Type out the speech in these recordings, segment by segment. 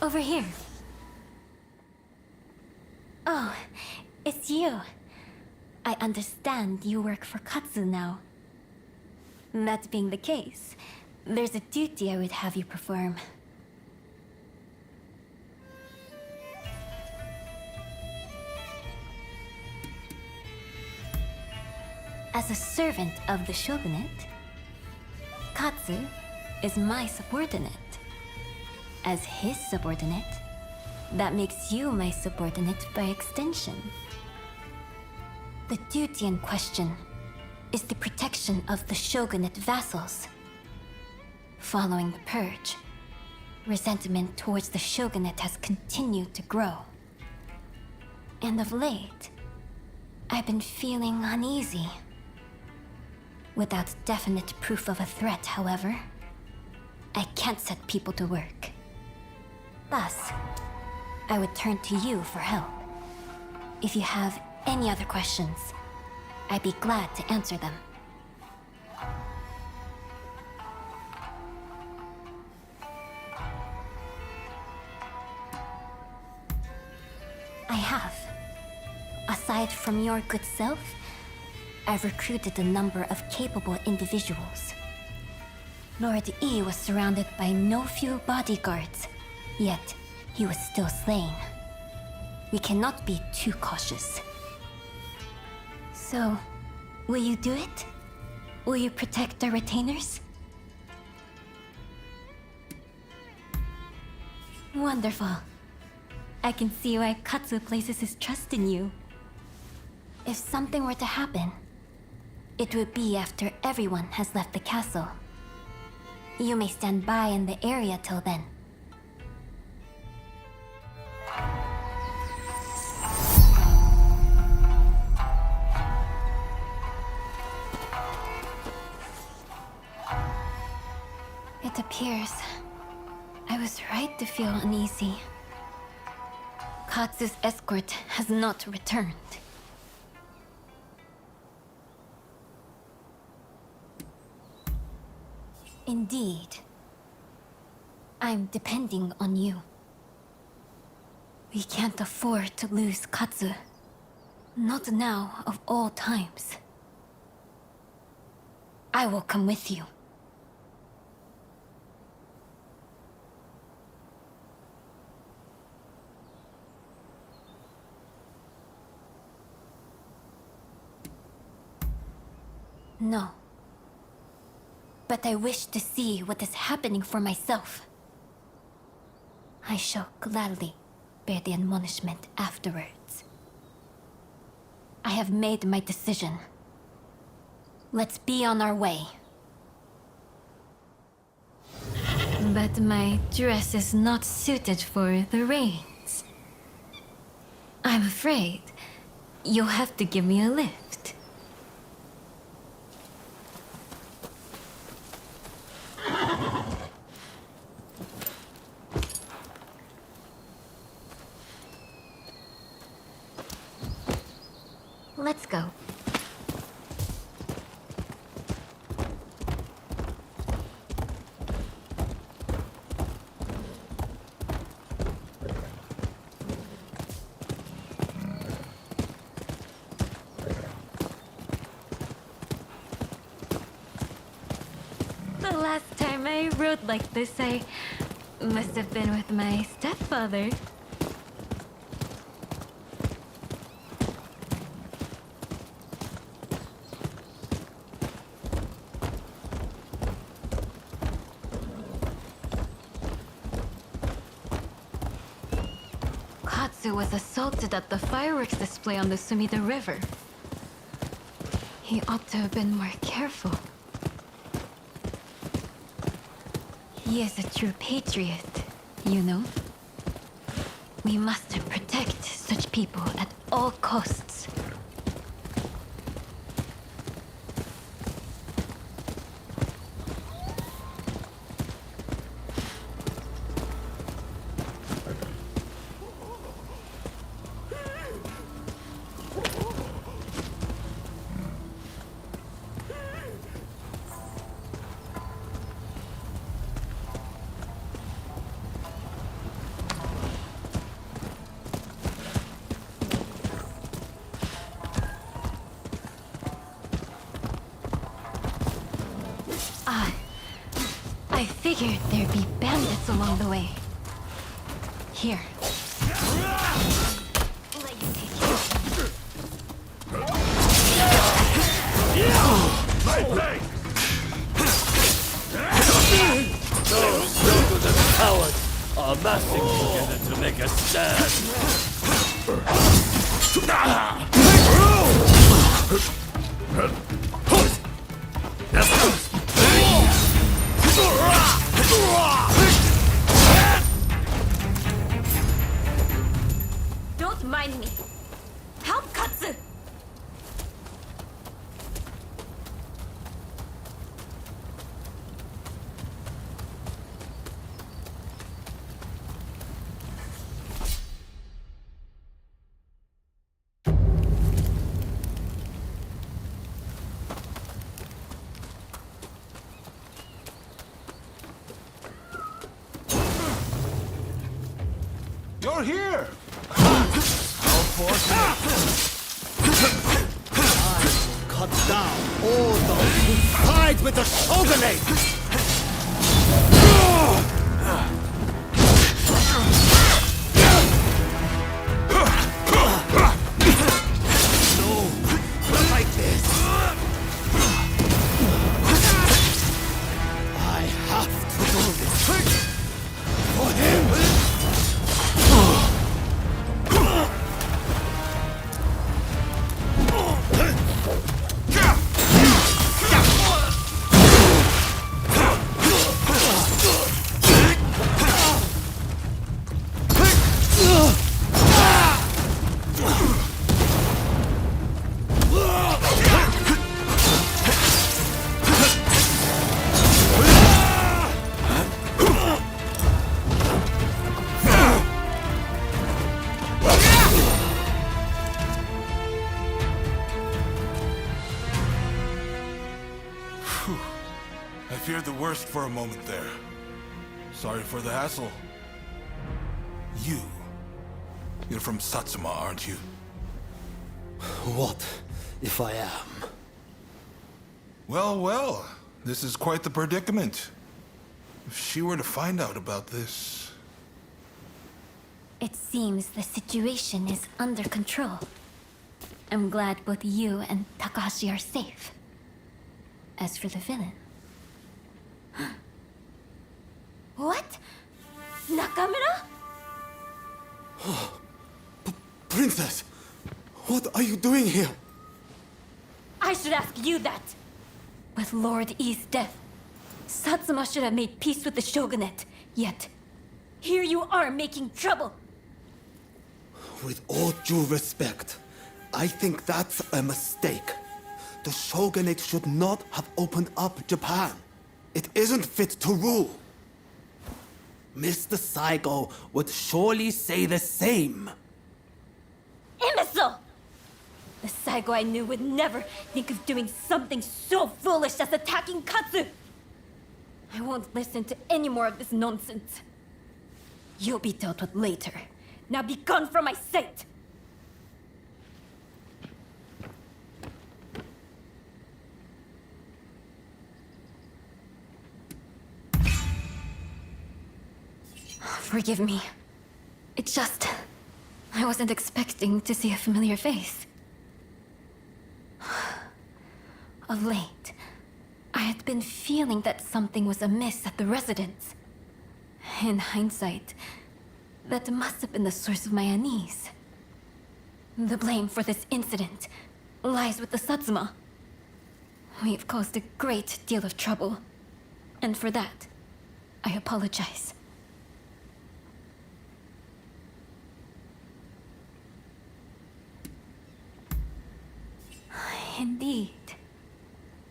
Over here. Oh, it's you. I understand you work for Katsu now. That being the case, there's a duty I would have you perform. As a servant of the shogunate, Katsu is my subordinate. As his subordinate, that makes you my subordinate by extension. The duty in question is the protection of the shogunate vassals. Following the purge, resentment towards the shogunate has continued to grow. And of late, I've been feeling uneasy. Without definite proof of a threat, however, I can't set people to work. Thus, I would turn to you for help. If you have any other questions, I'd be glad to answer them. I have. Aside from your good self, I've recruited a number of capable individuals. Lord E was surrounded by no few bodyguards, yet he was still slain. We cannot be too cautious. So, will you do it? Will you protect our retainers? Wonderful. I can see why Katsu places his trust in you. If something were to happen, it would be after everyone has left the castle. You may stand by in the area till then. It appears I was right to feel uneasy. Katsu's escort has not returned. Indeed. I'm depending on you. We can't afford to lose Katsu. Not now, of all times. I will come with you. No. But I wish to see what is happening for myself. I shall gladly bear the admonishment afterwards. I have made my decision. Let's be on our way. But my dress is not suited for the rains. I'm afraid you'll have to give me a lift. Let's go. The last time I rode like this, I must have been with my stepfather. Katsu was assaulted at the fireworks display on the Sumida River. He ought to have been more careful. He is a true patriot, you know? We must protect such people at all costs. I figured there'd be bandits along the way. Here. Let you take it. My blade! Those yokos and cowards are massing together to make a stand. Don't mind me. Help Katsu! You're here! Cut down all those who side with the shogunate! No, like this. I have to do this for him. I feared the worst for a moment there. Sorry for the hassle. You're from Satsuma, aren't you? What if I am? Well, well, this is quite the predicament. If she were to find out about this... It seems the situation is under control. I'm glad both you and Takahashi are safe. As for the villain... What? Nakamura? Princess! What are you doing here? I should ask you that. With Lord I's death, Satsuma should have made peace with the shogunate. Yet, here you are making trouble. With all due respect, I think that's a mistake. The shogunate should not have opened up Japan. It isn't fit to rule. Mr. Saigo would surely say the same. Imbecile! The Saigo I knew would never think of doing something so foolish as attacking Katsu! I won't listen to any more of this nonsense. You'll be dealt with later. Now be gone from my sight! Forgive me. It's just... I wasn't expecting to see a familiar face. Of late, I had been feeling that something was amiss at the residence. In hindsight, that must have been the source of my unease. The blame for this incident lies with the Satsuma. We've caused a great deal of trouble, and for that, I apologize. Indeed.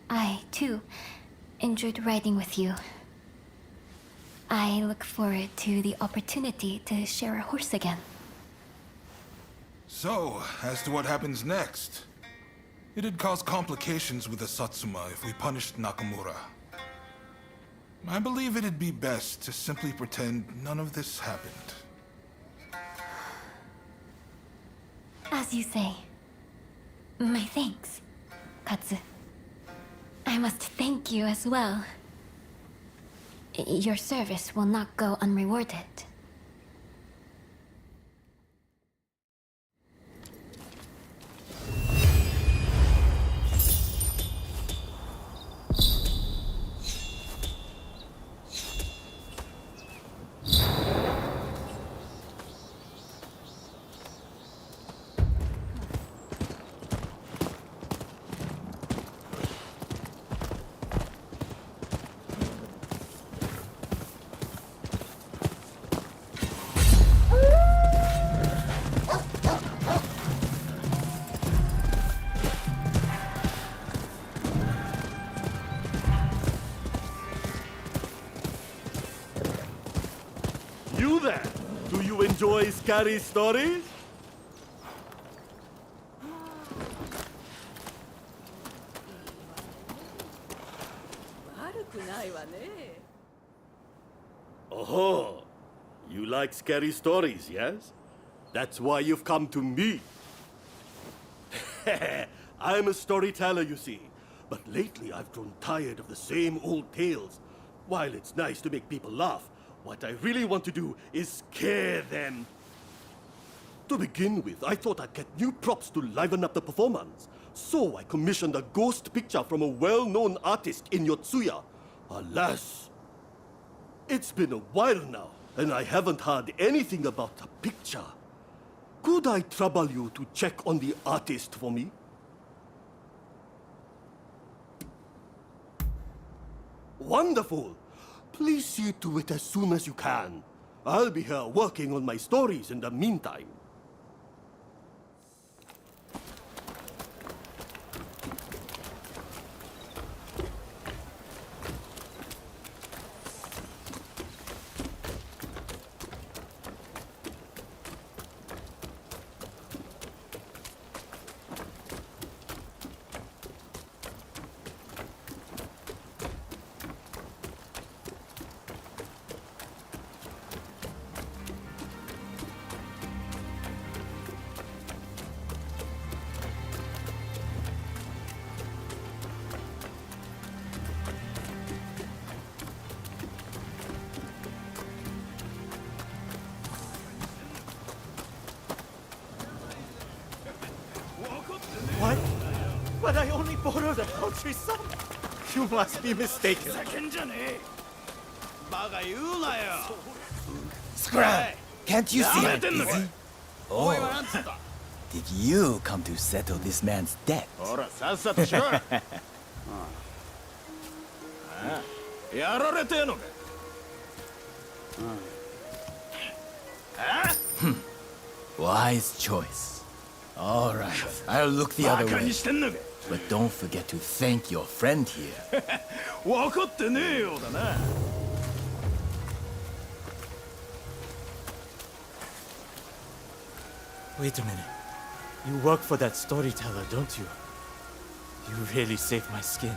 I, too, enjoyed riding with you. I look forward to the opportunity to share a horse again. So, as to what happens next. It'd cause complications with the Satsuma if we punished Nakamura. I believe it'd be best to simply pretend none of this happened. As you say. My thanks, Katsu. I must thank you as well. Your service will not go unrewarded. You there? Do you enjoy scary stories? Oh, you like scary stories, yes? That's why you've come to me. I'm a storyteller, you see. But lately I've grown tired of the same old tales. While it's nice to make people laugh, what I really want to do is scare them. To begin with, I thought I'd get new props to liven up the performance. So I commissioned a ghost picture from a well-known artist in Yotsuya. Alas, it's been a while now, and I haven't heard anything about the picture. Could I trouble you to check on the artist for me? Wonderful! Please see to it as soon as you can. I'll be here working on my stories in the meantime. What? But I only borrowed a paltry sum. You must be mistaken. Scrap! Can't you see I'm busy? Oh, did you come to settle this man's debt? ほら、さっさとしろ。やられてえのか。Wise choice. All right, I'll look the バ other カ way. にしてんのか。 But don't forget to thank your friend here. 分かってねえようだな。Wait a minute. You work for that storyteller, don't you? You really saved my skin.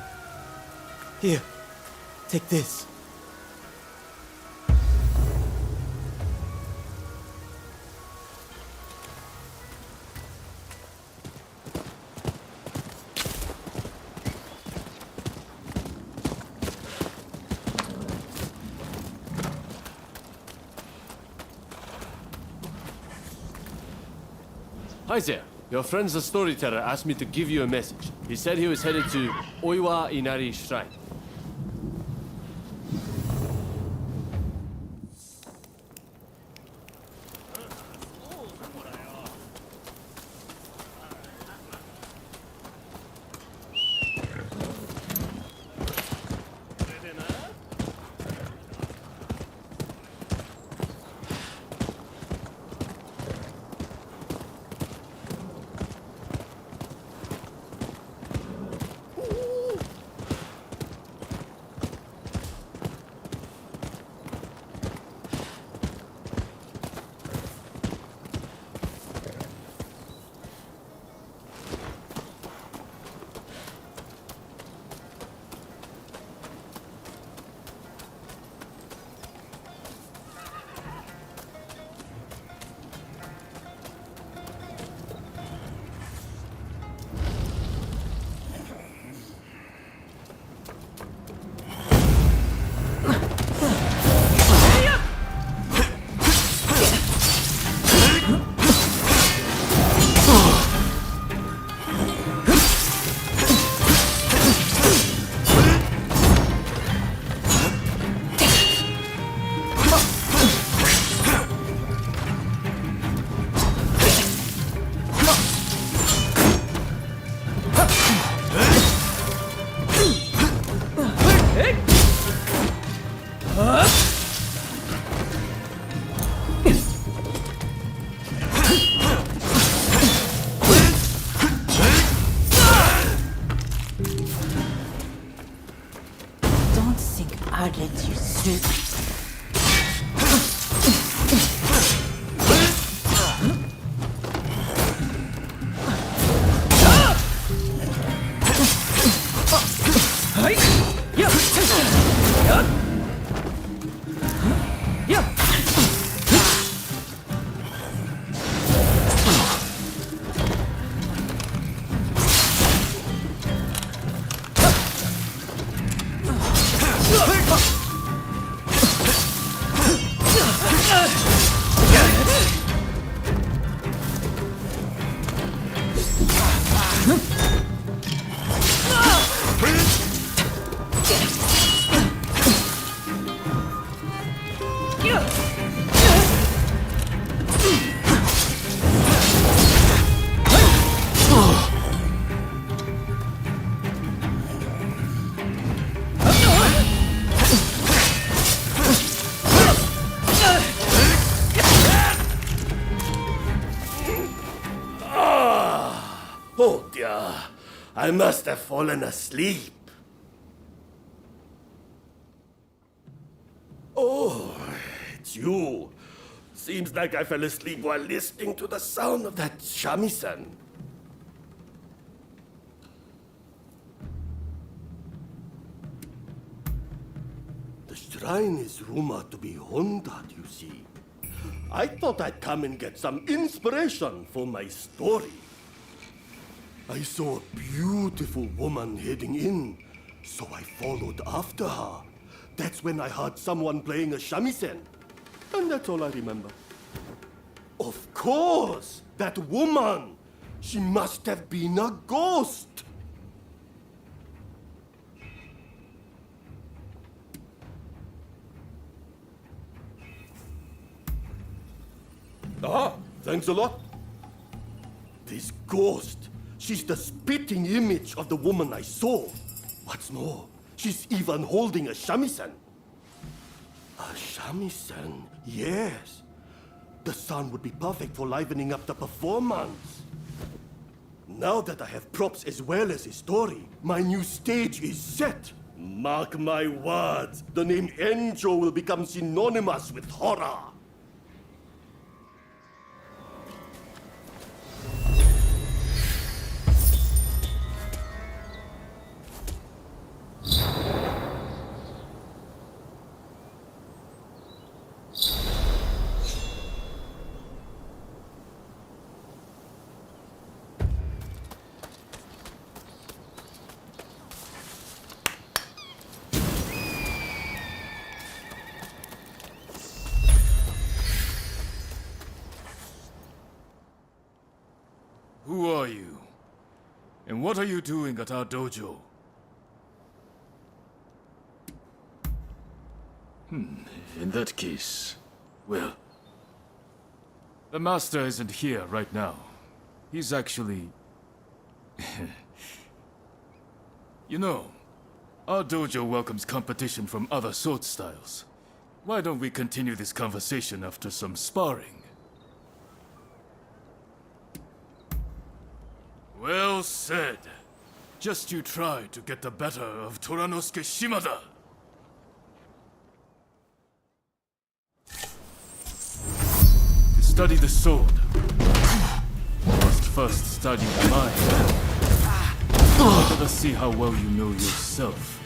Here, take this. Hi there. Your friend's the storyteller asked me to give you a message. He said he was headed to Oiwa Inari Shrine. Oh dear, I must have fallen asleep. Oh, it's you. Seems like I fell asleep while listening to the sound of that shamisen. The shrine is rumored to be haunted, you see. I thought I'd come and get some inspiration for my story. I saw a beautiful woman heading in, so I followed after her. That's when I heard someone playing a shamisen. And that's all I remember. Of course! That woman! She must have been a ghost! Ah, thanks a lot. This ghost, she's the spitting image of the woman I saw. What's more, she's even holding a shamisen. A shamisen, yes. The sound would be perfect for livening up the performance. Now that I have props as well as a story, my new stage is set. Mark my words, the name Enjo will become synonymous with horror. Who are you? And what are you doing at our dojo? In that case, well, the master isn't here right now. He's actually... You know, our dojo welcomes competition from other sword styles. Why don't we continue this conversation after some sparring? Well said. Just you try to get the better of Toranosuke Shimada. To study the sword, you must first study the mind. Let us see how well you know yourself.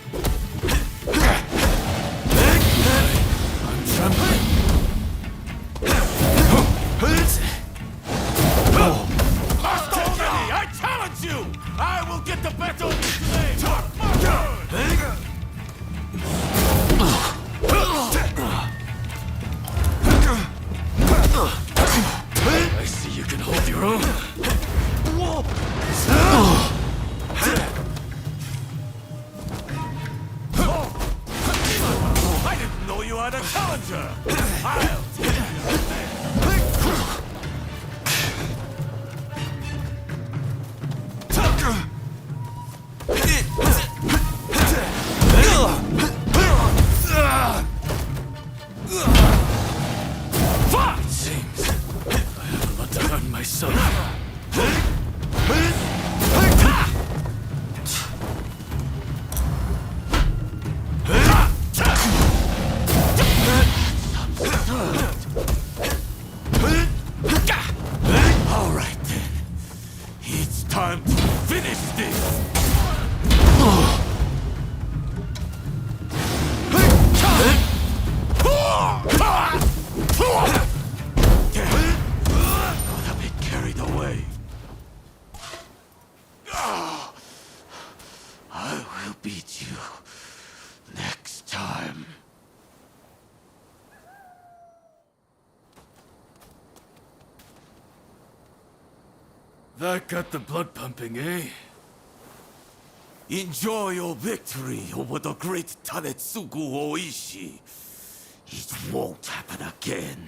I'm trembling. I challenge you! I will get the better of you today! I see you can hold your own. I didn't know you had a challenger! I'll take it. Seems I have a lot to learn myself. All right then. It's time to finish this. Got a bit carried away. I will beat you next time. That got the blood pumping, eh? Enjoy your victory over the great Tanetsugu Oishi. It won't happen again.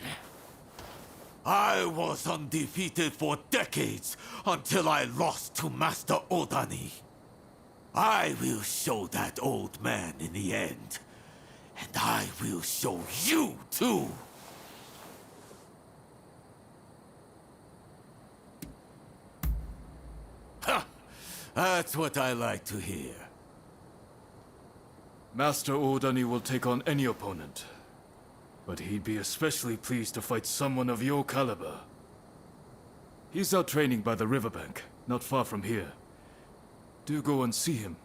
I was undefeated for decades until I lost to Master Odani. I will show that old man in the end. And I will show you too! Ha! That's what I like to hear. Master Odani will take on any opponent. But he'd be especially pleased to fight someone of your caliber. He's out training by the riverbank, not far from here. Do go and see him